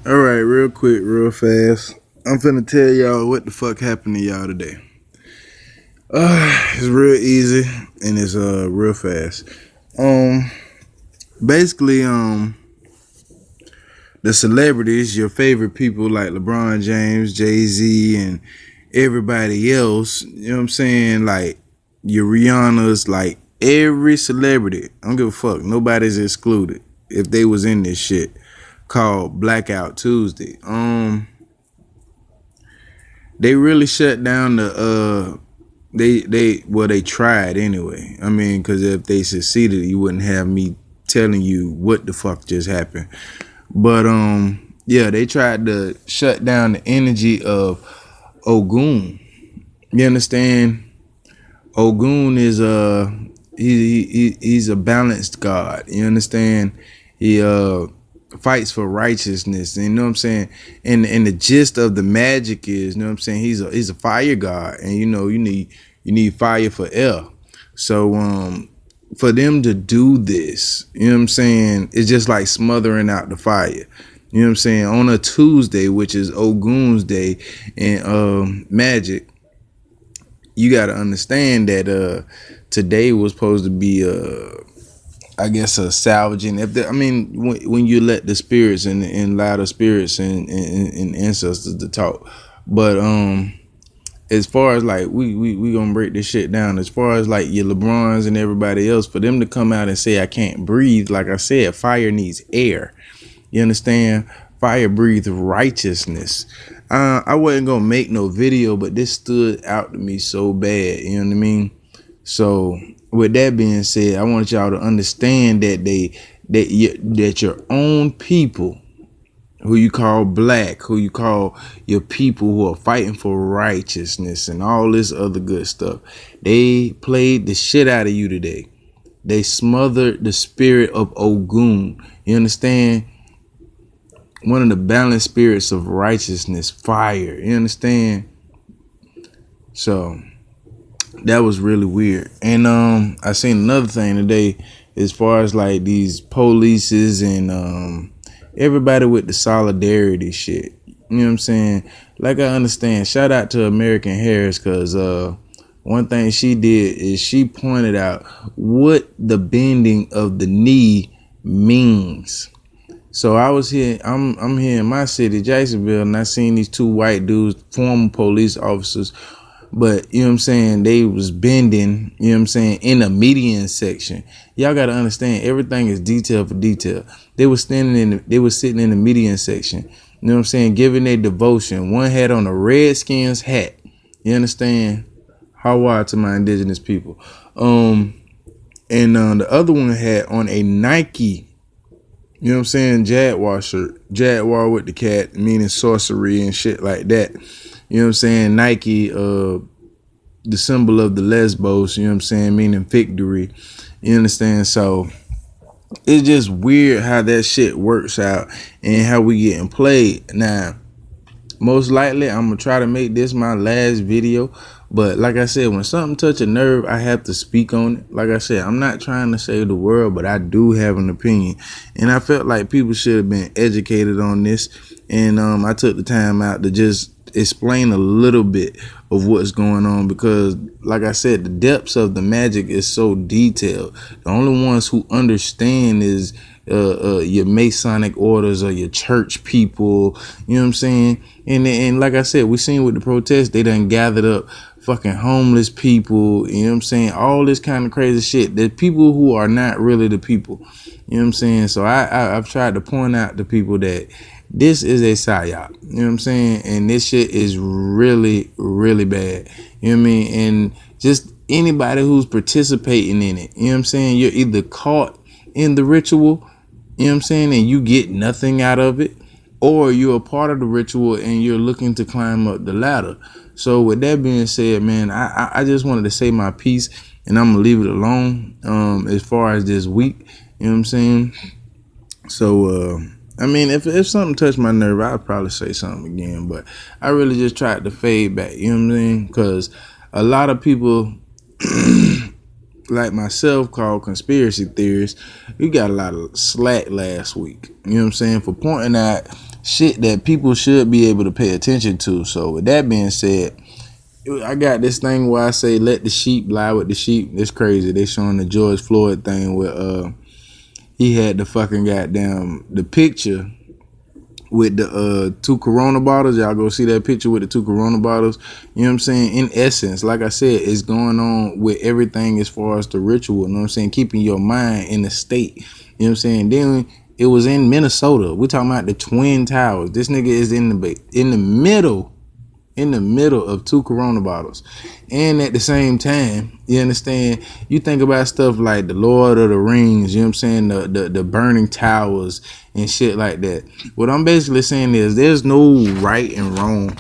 Alright, real quick, real fast. I'm finna tell y'all what the fuck happened to y'all today. It's real easy and it's real fast. Um basically the celebrities, your favorite people like LeBron James, Jay-Z and everybody else, you know what I'm saying? Like your Rihanna's, like every celebrity. I don't give a fuck. Nobody's excluded if they was in this shit called Blackout Tuesday. They really shut down the they tried anyway. I mean, because if they succeeded, you wouldn't have me telling you what the fuck just happened. But yeah, they tried to shut down the energy of Ogun. You understand? Ogun is he's a balanced god. You understand? He fights for righteousness. And you know what I'm saying? And the gist of the magic is, you know what I'm saying, he's a fire god. And you know, you need fire for air. So for them to do this, you know what I'm saying, it's just like smothering out the fire. You know what I'm saying? On a Tuesday, which is Ogun's day and magic, you got to understand that today was supposed to be I guess a salvaging. I mean, when you let the spirits and allow the spirits and ancestors to talk, but as far as like we gonna break this shit down. As far as like your LeBrons and everybody else, for them to come out and say I can't breathe, like I said, fire needs air. You understand? Fire breathes righteousness. I wasn't gonna make no video, but this stood out to me so bad. You know what I mean? So with that being said, I want y'all to understand that that your own people, who you call black, who you call your people who are fighting for righteousness and all this other good stuff, they played the shit out of you today. They smothered the spirit of Ogun. You understand? One of the balanced spirits of righteousness, fire. You understand? So that was really weird. And I seen another thing today as far as like these polices and everybody with the solidarity shit. You know what I'm saying? Like, I understand. Shout out to American Harris, because one thing she did is she pointed out what the bending of the knee means. So I was here, I'm here in my city, Jacksonville, and I seen these two white dudes, former police officers, but you know what I'm saying, they was bending, you know what I'm saying, in a median section. Y'all gotta understand, everything is detail for detail. They were sitting in the median section, you know what I'm saying, giving their devotion. One had on a Redskins hat. You understand? How wild to my indigenous people. And the other one had on a Nike, you know what I'm saying, Jaguar shirt. Jaguar with the cat, meaning sorcery and shit like that. You know what I'm saying? Nike, the symbol of the Lesbos, you know what I'm saying, meaning victory. You understand? So it's just weird how that shit works out and how we getting played. Now, most likely, I'm going to try to make this my last video. But like I said, when something touch a nerve, I have to speak on it. Like I said, I'm not trying to save the world, but I do have an opinion. And I felt like people should have been educated on this. And I took the time out to just explain a little bit of what's going on, because like I said, the depths of the magic is so detailed. The only ones who understand is your Masonic orders or your church people. You know what I'm saying? And like I said, we seen with the protests, they done gathered up fucking homeless people, you know what I'm saying, all this kind of crazy shit. There's people who are not really the people, you know what I'm saying. So I've tried to point out to people that this is a psyop, you know what I'm saying, and this shit is really, really bad, you know what I mean. And just anybody who's participating in it, you know what I'm saying, you're either caught in the ritual, you know what I'm saying, and you get nothing out of it, or you're a part of the ritual and you're looking to climb up the ladder. So with that being said, man, I just wanted to say my piece, and I'm gonna leave it alone as far as this week, you know what I'm saying. So I mean, if something touched my nerve, I'd probably say something again, but I really just tried to fade back, you know what I'm saying, because a lot of people like myself, called conspiracy theorists, we got a lot of slack last week, you know what I'm saying, for pointing out shit that people should be able to pay attention to. So with that being said, I got this thing where I say let the sheep lie with the sheep. It's crazy. They showing the George Floyd thing where he had the fucking goddamn the picture with the 2 Corona bottles. Y'all go see that picture with the 2 Corona bottles. You know what I'm saying? In essence, like I said, it's going on with everything as far as the ritual. You know what I'm saying? Keeping your mind in the state. You know what I'm saying? Then it was in Minnesota. We're talking about the Twin Towers. This nigga is in the middle of 2 Corona bottles. And at the same time, you understand, you think about stuff like the Lord of the Rings, you know what I'm saying, the burning towers and shit like that. What I'm basically saying is there's no right and wrong